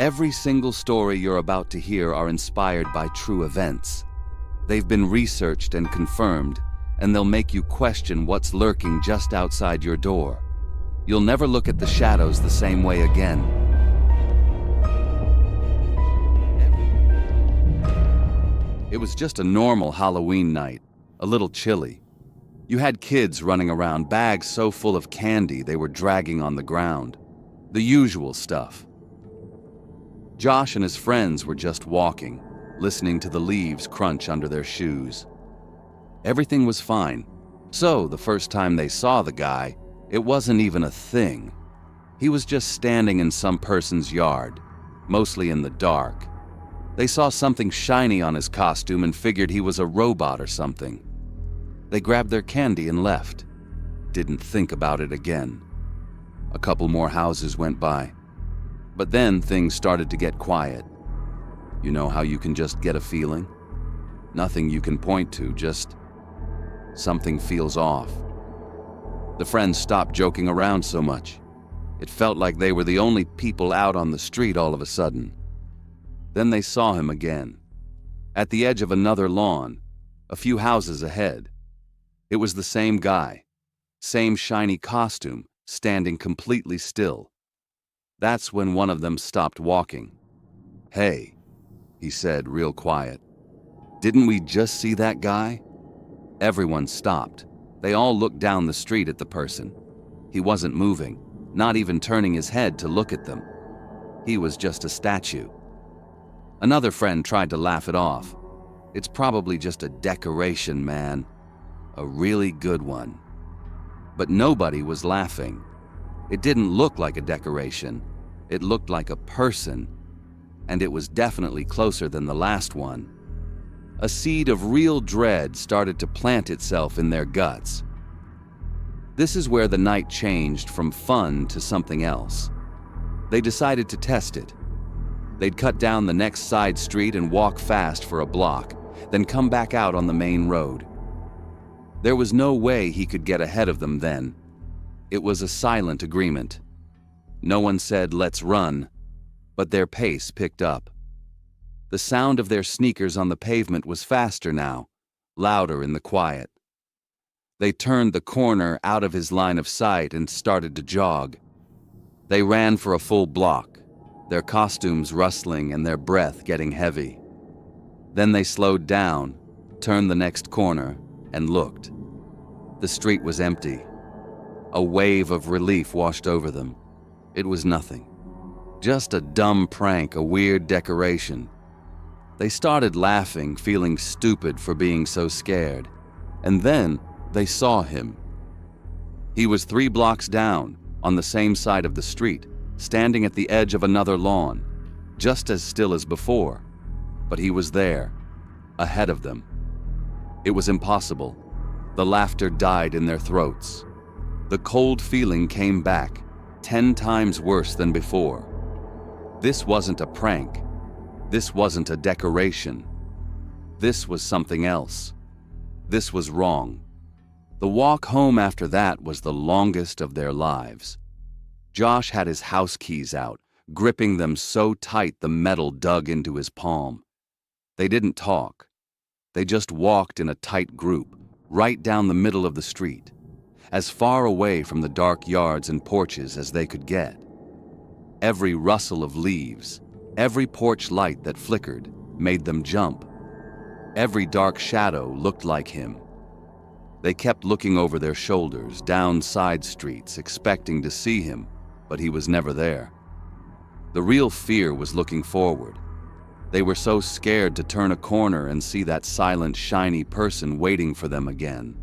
Every single story you're about to hear are inspired by true events. They've been researched and confirmed, and they'll make you question what's lurking just outside your door. You'll never look at the shadows the same way again. It was just a normal Halloween night, a little chilly. You had kids running around, bags so full of candy they were dragging on the ground. The usual stuff. Josh and his friends were just walking, listening to the leaves crunch under their shoes. Everything was fine. So, the first time they saw the guy, it wasn't even a thing. He was just standing in some person's yard, mostly in the dark. They saw something shiny on his costume and figured he was a robot or something. They grabbed their candy and left. Didn't think about it again. A couple more houses went by. But then things started to get quiet. You know how you can just get a feeling? Nothing you can point to, just something feels off. The friends stopped joking around so much. It felt like they were the only people out on the street all of a sudden. Then they saw him again, at the edge of another lawn, a few houses ahead. It was the same guy, same shiny costume, standing completely still. That's when one of them stopped walking. "Hey," he said real quiet. "Didn't we just see that guy?" Everyone stopped. They all looked down the street at the person. He wasn't moving, not even turning his head to look at them. He was just a statue. Another friend tried to laugh it off. "It's probably just a decoration, man. A really good one." But nobody was laughing. It didn't look like a decoration. It looked like a person, and it was definitely closer than the last one. A seed of real dread started to plant itself in their guts. This is where the night changed from fun to something else. They decided to test it. They'd cut down the next side street and walk fast for a block, then come back out on the main road. There was no way he could get ahead of them then. It was a silent agreement. No one said, "Let's run," but their pace picked up. The sound of their sneakers on the pavement was faster now, louder in the quiet. They turned the corner out of his line of sight and started to jog. They ran for a full block, their costumes rustling and their breath getting heavy. Then they slowed down, turned the next corner, and looked. The street was empty. A wave of relief washed over them. It was nothing. Just a dumb prank, a weird decoration. They started laughing, feeling stupid for being so scared. And then they saw him. He was 3 blocks down, on the same side of the street, standing at the edge of another lawn, just as still as before. But he was there, ahead of them. It was impossible. The laughter died in their throats. The cold feeling came back, 10 times worse than before. This wasn't a prank. This wasn't a decoration. This was something else. This was wrong. The walk home after that was the longest of their lives. Josh had his house keys out, gripping them so tight the metal dug into his palm. They didn't talk. They just walked in a tight group, right down the middle of the street, as far away from the dark yards and porches as they could get. Every rustle of leaves, every porch light that flickered, made them jump. Every dark shadow looked like him. They kept looking over their shoulders, down side streets, expecting to see him, but he was never there. The real fear was looking forward. They were so scared to turn a corner and see that silent, shiny person waiting for them again.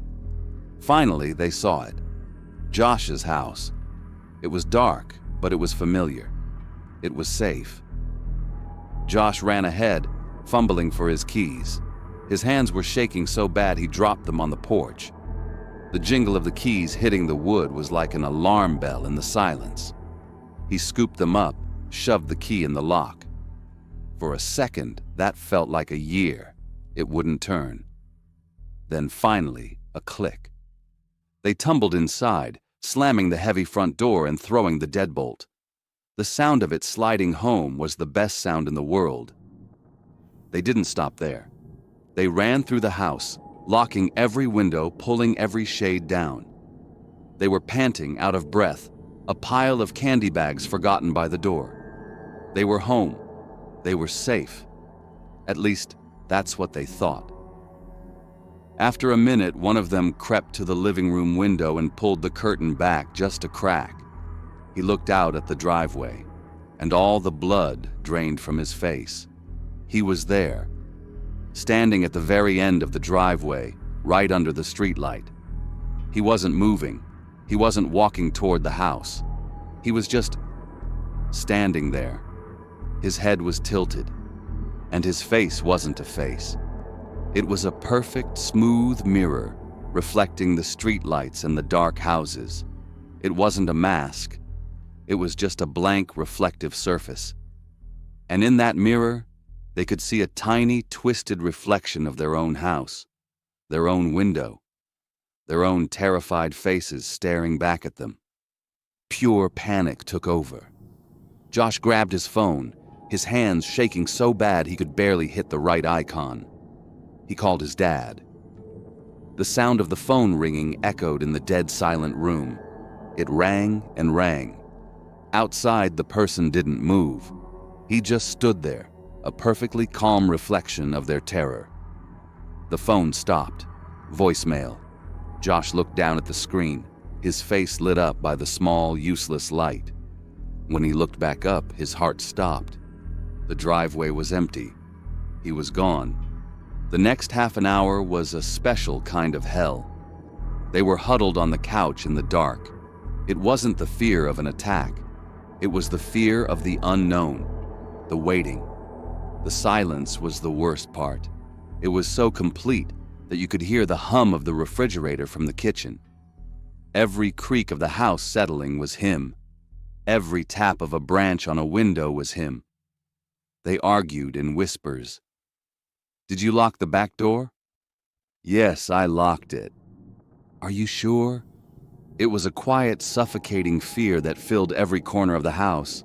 Finally, they saw it. Josh's house. It was dark, but it was familiar. It was safe. Josh ran ahead, fumbling for his keys. His hands were shaking so bad he dropped them on the porch. The jingle of the keys hitting the wood was like an alarm bell in the silence. He scooped them up, shoved the key in the lock. For a second, that felt like a year. It wouldn't turn. Then finally, a click. They tumbled inside, slamming the heavy front door and throwing the deadbolt. The sound of it sliding home was the best sound in the world. They didn't stop there. They ran through the house, locking every window, pulling every shade down. They were panting, out of breath, a pile of candy bags forgotten by the door. They were home. They were safe. At least, that's what they thought. After a minute, one of them crept to the living room window and pulled the curtain back just a crack. He looked out at the driveway, and all the blood drained from his face. He was there, standing at the very end of the driveway, right under the streetlight. He wasn't moving. He wasn't walking toward the house. He was just standing there. His head was tilted, and his face wasn't a face. It was a perfect, smooth mirror, reflecting the streetlights and the dark houses. It wasn't a mask. It was just a blank, reflective surface. And in that mirror, they could see a tiny, twisted reflection of their own house, their own window, their own terrified faces staring back at them. Pure panic took over. Josh grabbed his phone, his hands shaking so bad he could barely hit the right icon. He called his dad. The sound of the phone ringing echoed in the dead silent room. It rang and rang. Outside, the person didn't move. He just stood there, a perfectly calm reflection of their terror. The phone stopped. Voicemail. Josh looked down at the screen, his face lit up by the small, useless light. When he looked back up, his heart stopped. The driveway was empty. He was gone. The next half an hour was a special kind of hell. They were huddled on the couch in the dark. It wasn't the fear of an attack. It was the fear of the unknown, the waiting. The silence was the worst part. It was so complete that you could hear the hum of the refrigerator from the kitchen. Every creak of the house settling was him. Every tap of a branch on a window was him. They argued in whispers. "Did you lock the back door?" "Yes, I locked it." "Are you sure?" It was a quiet, suffocating fear that filled every corner of the house.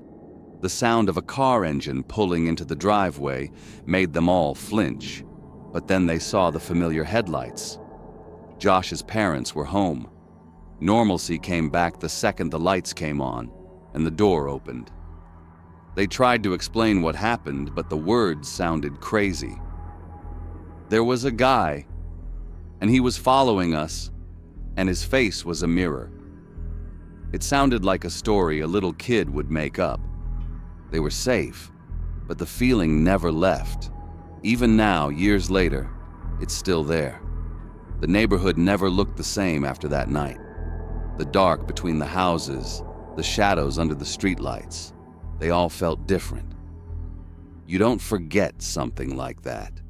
The sound of a car engine pulling into the driveway made them all flinch, but then they saw the familiar headlights. Josh's parents were home. Normalcy came back the second the lights came on, and the door opened. They tried to explain what happened, but the words sounded crazy. "There was a guy, and he was following us, and his face was a mirror." It sounded like a story a little kid would make up. They were safe, but the feeling never left. Even now, years later, it's still there. The neighborhood never looked the same after that night. The dark between the houses, the shadows under the streetlights, they all felt different. You don't forget something like that.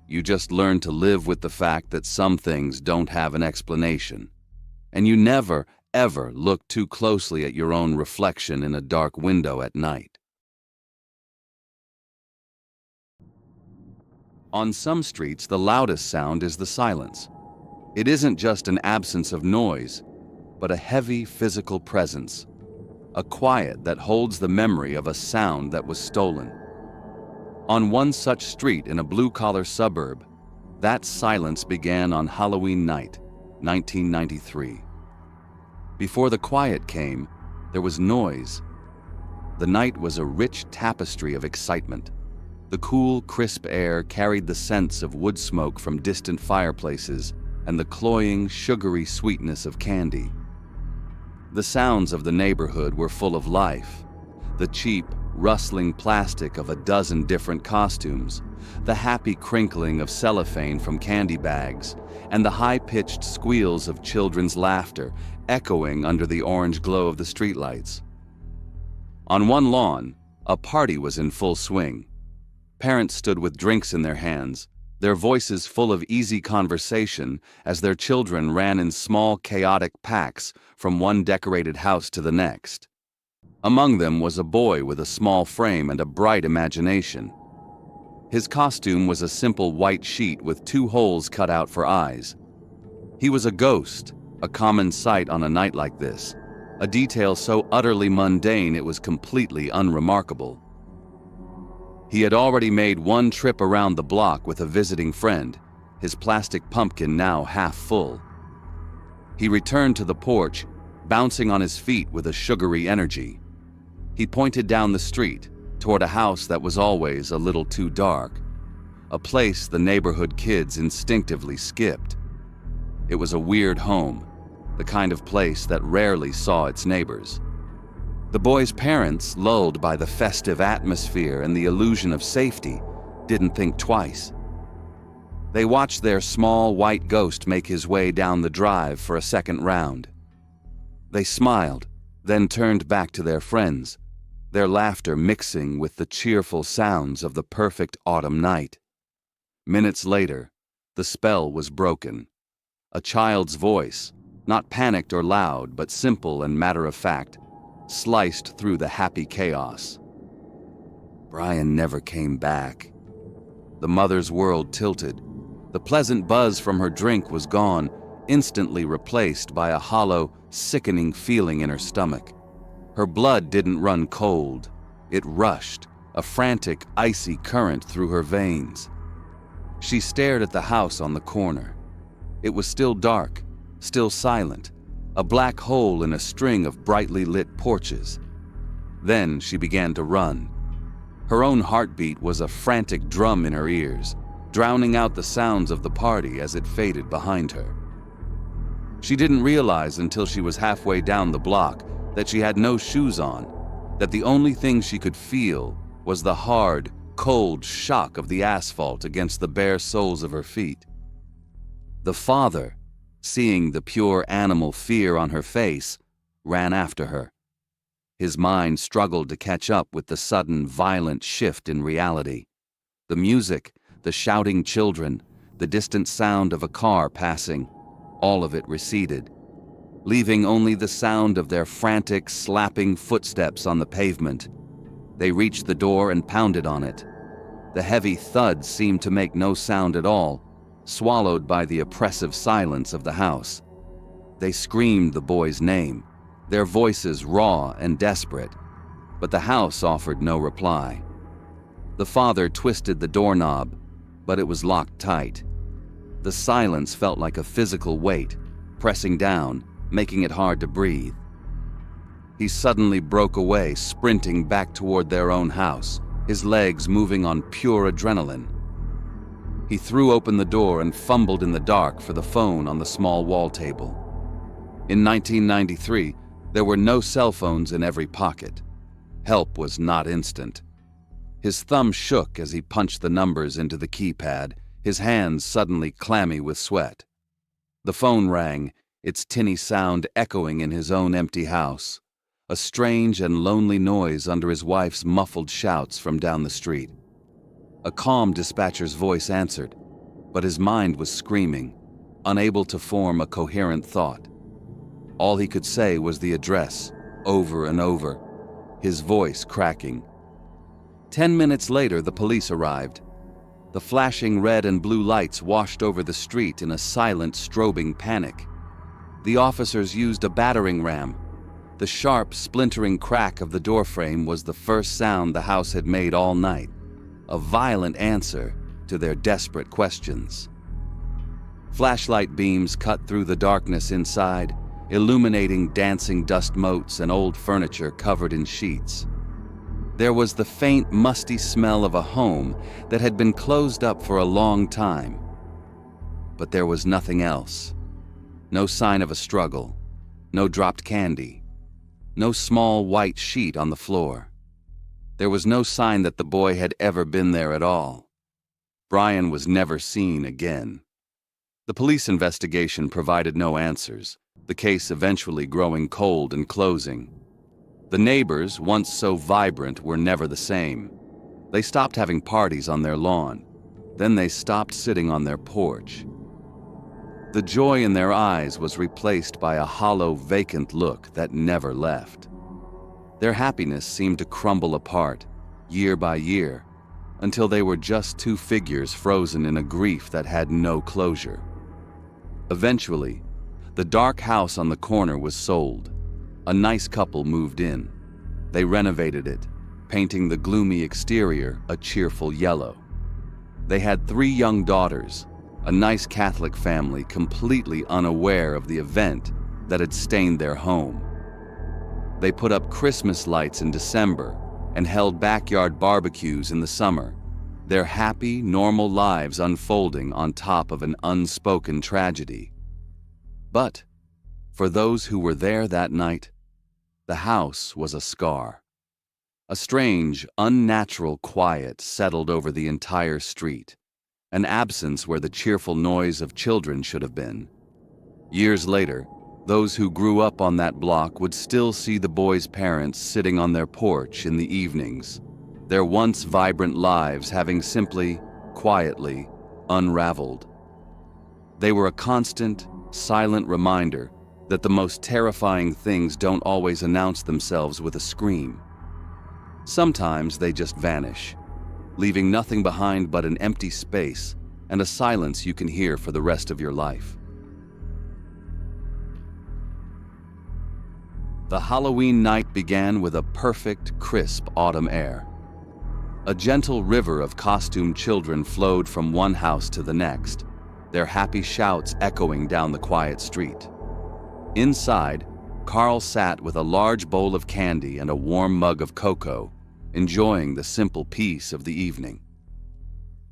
You just learn to live with the fact that some things don't have an explanation. And you never, ever look too closely at your own reflection in a dark window at night. On some streets, the loudest sound is the silence. It isn't just an absence of noise, but a heavy physical presence. A quiet that holds the memory of a sound that was stolen. On one such street in a blue-collar suburb, that silence began on Halloween night, 1993. Before the quiet came, there was noise. The night was a rich tapestry of excitement. The cool, crisp air carried the scents of wood smoke from distant fireplaces and the cloying, sugary sweetness of candy. The sounds of the neighborhood were full of life. The cheap, rustling plastic of a dozen different costumes, the happy crinkling of cellophane from candy bags, and the high-pitched squeals of children's laughter echoing under the orange glow of the streetlights. On one lawn, a party was in full swing. Parents stood with drinks in their hands, their voices full of easy conversation as their children ran in small, chaotic packs from one decorated house to the next. Among them was a boy with a small frame and a bright imagination. His costume was a simple white sheet with 2 holes cut out for eyes. He was a ghost, a common sight on a night like this. a detail so utterly mundane it was completely unremarkable. He had already made one trip around the block with a visiting friend, his plastic pumpkin now half full. He returned to the porch, bouncing on his feet with a sugary energy. He pointed down the street, toward a house that was always a little too dark, a place the neighborhood kids instinctively skipped. It was a weird home, the kind of place that rarely saw its neighbors. The boy's parents, lulled by the festive atmosphere and the illusion of safety, didn't think twice. They watched their small white ghost make his way down the drive for a second round. They smiled, then turned back to their friends, their laughter mixing with the cheerful sounds of the perfect autumn night. Minutes later, the spell was broken. A child's voice, not panicked or loud, but simple and matter-of-fact, sliced through the happy chaos. Brian never came back. The mother's world tilted. The pleasant buzz from her drink was gone, instantly replaced by a hollow, sickening feeling in her stomach. Her blood didn't run cold. It rushed, a frantic, icy current through her veins. She stared at the house on the corner. It was still dark, still silent, a black hole in a string of brightly lit porches. Then she began to run. Her own heartbeat was a frantic drum in her ears, drowning out the sounds of the party as it faded behind her. She didn't realize until she was halfway down the block that she had no shoes on, that the only thing she could feel was the hard, cold shock of the asphalt against the bare soles of her feet. The father, seeing the pure animal fear on her face, ran after her. His mind struggled to catch up with the sudden, violent shift in reality. The music, the shouting children, the distant sound of a car passing, all of it receded, leaving only the sound of their frantic, slapping footsteps on the pavement. They reached the door and pounded on it. The heavy thud seemed to make no sound at all, swallowed by the oppressive silence of the house. They screamed the boy's name, their voices raw and desperate, but the house offered no reply. The father twisted the doorknob, but it was locked tight. The silence felt like a physical weight, pressing down, making it hard to breathe. He suddenly broke away, sprinting back toward their own house, his legs moving on pure adrenaline. He threw open the door and fumbled in the dark for the phone on the small wall table. In 1993, there were no cell phones in every pocket. Help was not instant. His thumb shook as he punched the numbers into the keypad, his hands suddenly clammy with sweat. The phone rang, its tinny sound echoing in his own empty house, a strange and lonely noise under his wife's muffled shouts from down the street. A calm dispatcher's voice answered, but his mind was screaming, unable to form a coherent thought. All he could say was the address, over and over, his voice cracking. 10 minutes later, the police arrived. The flashing red and blue lights washed over the street in a silent, strobing panic. The officers used a battering ram. The sharp, splintering crack of the doorframe was the first sound the house had made all night, a violent answer to their desperate questions. Flashlight beams cut through the darkness inside, illuminating dancing dust motes and old furniture covered in sheets. There was the faint, musty smell of a home that had been closed up for a long time. But there was nothing else. No sign of a struggle, no dropped candy, no small white sheet on the floor. There was no sign that the boy had ever been there at all. Brian was never seen again. The police investigation provided no answers, the case eventually growing cold and closing. The neighbors, once so vibrant, were never the same. They stopped having parties on their lawn. Then they stopped sitting on their porch. The joy in their eyes was replaced by a hollow, vacant look that never left. Their happiness seemed to crumble apart, year by year, until they were just two figures frozen in a grief that had no closure. Eventually, the dark house on the corner was sold. A nice couple moved in. They renovated it, painting the gloomy exterior a cheerful yellow. They had 3 young daughters, a nice Catholic family completely unaware of the event that had stained their home. They put up Christmas lights in December and held backyard barbecues in the summer, their happy, normal lives unfolding on top of an unspoken tragedy. But for those who were there that night, the house was a scar. A strange, unnatural quiet settled over the entire street, an absence where the cheerful noise of children should have been. Years later, those who grew up on that block would still see the boys' parents sitting on their porch in the evenings, their once vibrant lives having simply, quietly, unraveled. They were a constant, silent reminder that the most terrifying things don't always announce themselves with a scream. Sometimes they just vanish, leaving nothing behind but an empty space and a silence you can hear for the rest of your life. The Halloween night began with a perfect, crisp autumn air. A gentle river of costumed children flowed from one house to the next, their happy shouts echoing down the quiet street. Inside, Carl sat with a large bowl of candy and a warm mug of cocoa, enjoying the simple peace of the evening.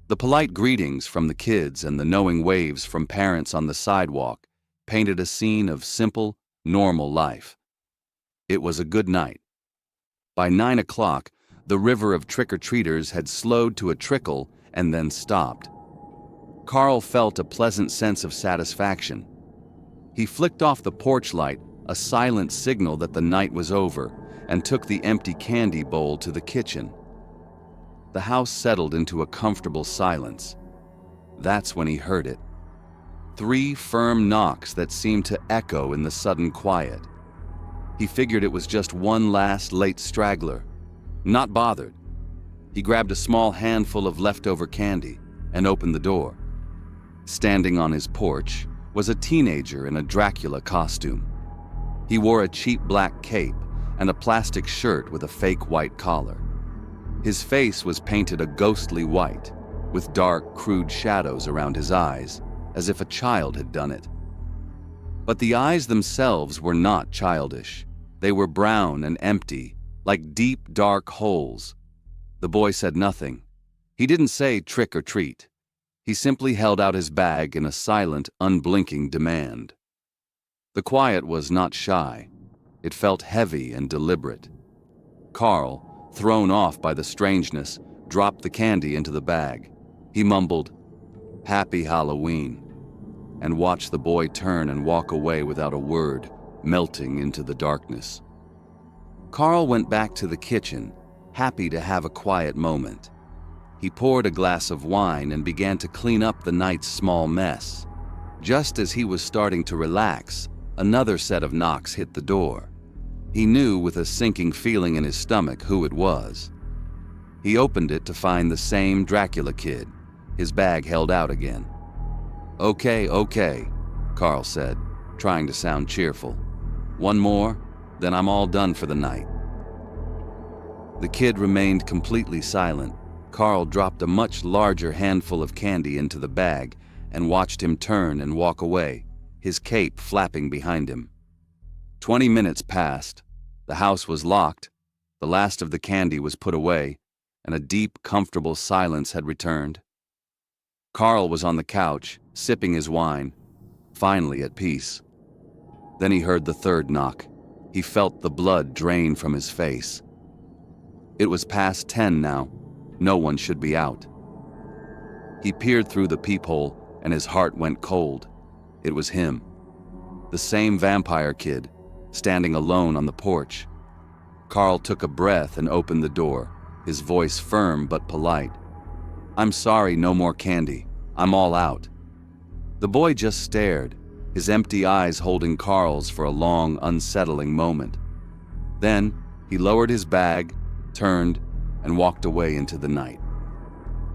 The polite greetings from the kids and the knowing waves from parents on the sidewalk painted a scene of simple, normal life. It was a good night. By 9 o'clock, the river of trick-or-treaters had slowed to a trickle and then stopped. Carl felt a pleasant sense of satisfaction. He flicked off the porch light, a silent signal that the night was over, and took the empty candy bowl to the kitchen. The house settled into a comfortable silence. That's when he heard it. 3 firm knocks that seemed to echo in the sudden quiet. He figured it was just one last late straggler. Not bothered. He grabbed a small handful of leftover candy and opened the door. Standing on his porch was a teenager in a Dracula costume. He wore a cheap black cape and a plastic shirt with a fake white collar. His face was painted a ghostly white, with dark, crude shadows around his eyes, as if a child had done it. But the eyes themselves were not childish. They were brown and empty, like deep, dark holes. The boy said nothing. He didn't say trick or treat. He simply held out his bag in a silent, unblinking demand. The quiet was not shy. It felt heavy and deliberate. Carl, thrown off by the strangeness, dropped the candy into the bag. He mumbled, "Happy Halloween," and watched the boy turn and walk away without a word, melting into the darkness. Carl went back to the kitchen, happy to have a quiet moment. He poured a glass of wine and began to clean up the night's small mess. Just as he was starting to relax, another set of knocks hit the door. He knew with a sinking feeling in his stomach who it was. He opened it to find the same Dracula kid, his bag held out again. Okay, Carl said, trying to sound cheerful. "One more, then I'm all done for the night." The kid remained completely silent. Carl dropped a much larger handful of candy into the bag and watched him turn and walk away, his cape flapping behind him. 20 minutes passed. The house was locked. The last of the candy was put away, and a deep, comfortable silence had returned. Carl was on the couch, sipping his wine, finally at peace. Then he heard the third knock. He felt the blood drain from his face. It was past 10 now. No one should be out. He peered through the peephole, and his heart went cold. It was him. The same vampire kid, standing alone on the porch. Carl took a breath and opened the door, his voice firm but polite. "I'm sorry, no more candy. I'm all out." The boy just stared, his empty eyes holding Carl's for a long, unsettling moment. Then he lowered his bag, turned, and walked away into the night.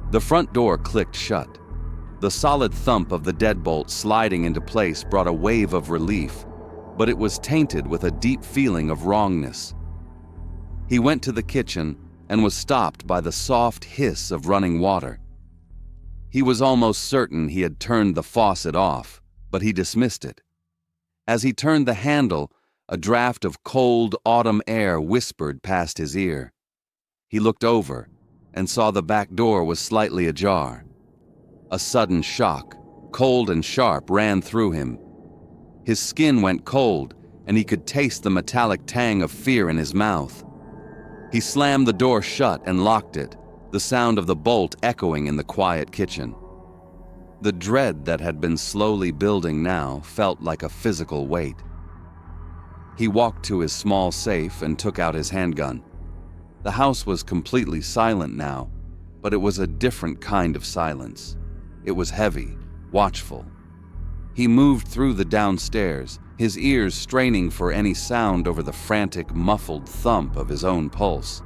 The front door clicked shut. The solid thump of the deadbolt sliding into place brought a wave of relief. but it was tainted with a deep feeling of wrongness. He went to the kitchen and was stopped by the soft hiss of running water. He was almost certain he had turned the faucet off, but he dismissed it. As he turned the handle, a draft of cold autumn air whispered past his ear. He looked over and saw the back door was slightly ajar. A sudden shock, cold and sharp, ran through him. His skin went cold, and he could taste the metallic tang of fear in his mouth. He slammed the door shut and locked it, the sound of the bolt echoing in the quiet kitchen. The dread that had been slowly building now felt like a physical weight. He walked to his small safe and took out his handgun. The house was completely silent now, but it was a different kind of silence. It was heavy, watchful. He moved through the downstairs, his ears straining for any sound over the frantic, muffled thump of his own pulse.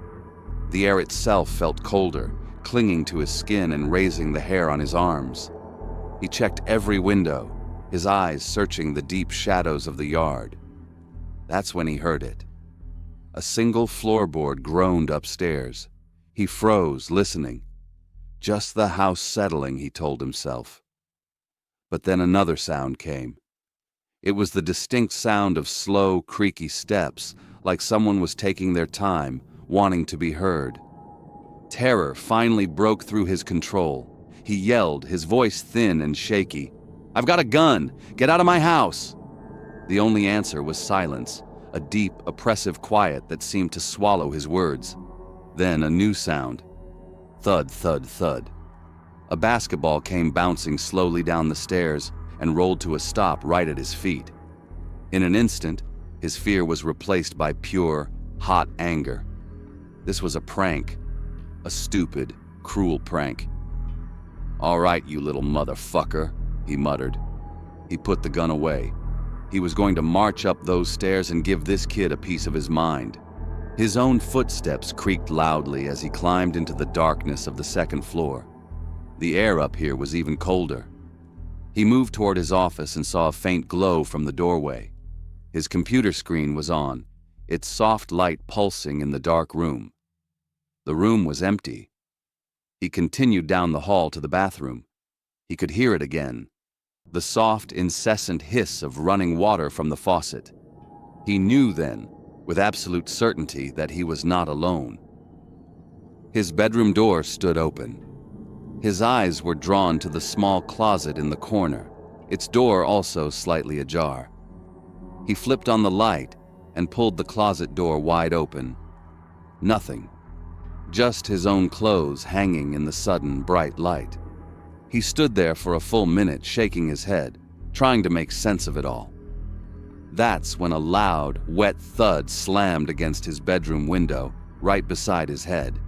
The air itself felt colder, clinging to his skin and raising the hair on his arms. He checked every window, his eyes searching the deep shadows of the yard. That's when he heard it. A single floorboard groaned upstairs. He froze, listening. Just the house settling, he told himself. But then another sound came. It was the distinct sound of slow, creaky steps, like someone was taking their time, wanting to be heard. Terror finally broke through his control. He yelled, his voice thin and shaky. "I've got a gun! Get out of my house!" The only answer was silence, a deep, oppressive quiet that seemed to swallow his words. Then a new sound. Thud, thud, thud. A basketball came bouncing slowly down the stairs and rolled to a stop right at his feet. In an instant, his fear was replaced by pure, hot anger. This was a prank. A stupid, cruel prank. "All right, you little motherfucker," he muttered. He put the gun away. He was going to march up those stairs and give this kid a piece of his mind. His own footsteps creaked loudly as he climbed into the darkness of the second floor. The air up here was even colder. He moved toward his office and saw a faint glow from the doorway. His computer screen was on, its soft light pulsing in the dark room. The room was empty. He continued down the hall to the bathroom. He could hear it again. The soft, incessant hiss of running water from the faucet. He knew then, with absolute certainty, that he was not alone. His bedroom door stood open. His eyes were drawn to the small closet in the corner, its door also slightly ajar. He flipped on the light and pulled the closet door wide open. Nothing. Just his own clothes hanging in the sudden bright light. He stood there for a full minute, shaking his head, trying to make sense of it all. That's when a loud, wet thud slammed against his bedroom window, right beside his head.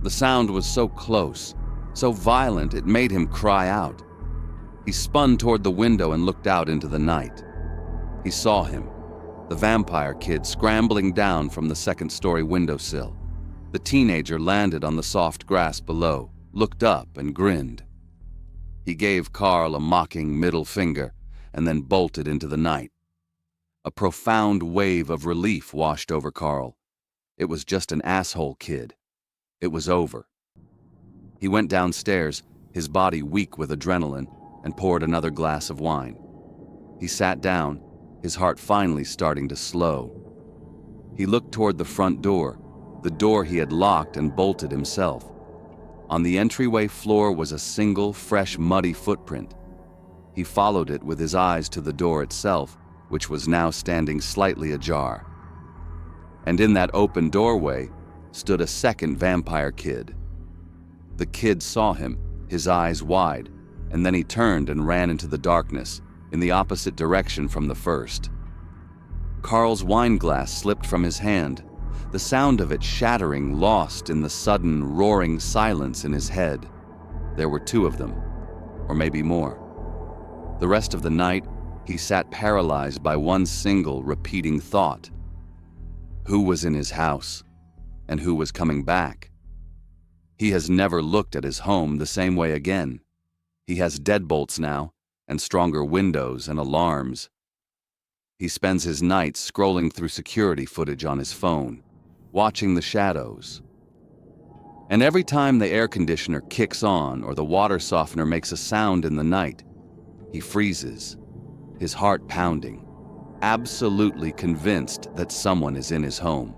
The sound was so close, so violent it made him cry out. He spun toward the window and looked out into the night. He saw him, the vampire kid, scrambling down from the second-story windowsill. The teenager landed on the soft grass below, looked up and grinned. He gave Carl a mocking middle finger and then bolted into the night. A profound wave of relief washed over Carl. It was just an asshole kid. It was over. He went downstairs, his body weak with adrenaline, and poured another glass of wine. He sat down, his heart finally starting to slow. He looked toward the front door, the door he had locked and bolted himself. On the entryway floor was a single, fresh, muddy footprint. He followed it with his eyes to the door itself, which was now standing slightly ajar. And in that open doorway stood a second vampire kid. The kid saw him, his eyes wide, and then he turned and ran into the darkness, in the opposite direction from the first. Carl's wine glass slipped from his hand, the sound of it shattering lost in the sudden, roaring silence in his head. There were two of them, or maybe more. The rest of the night, he sat paralyzed by one single, repeating thought. Who was in his house, and who was coming back? He has never looked at his home the same way again. He has deadbolts now, and stronger windows and alarms. He spends his nights scrolling through security footage on his phone, watching the shadows. And every time the air conditioner kicks on or the water softener makes a sound in the night, he freezes, his heart pounding, absolutely convinced that someone is in his home.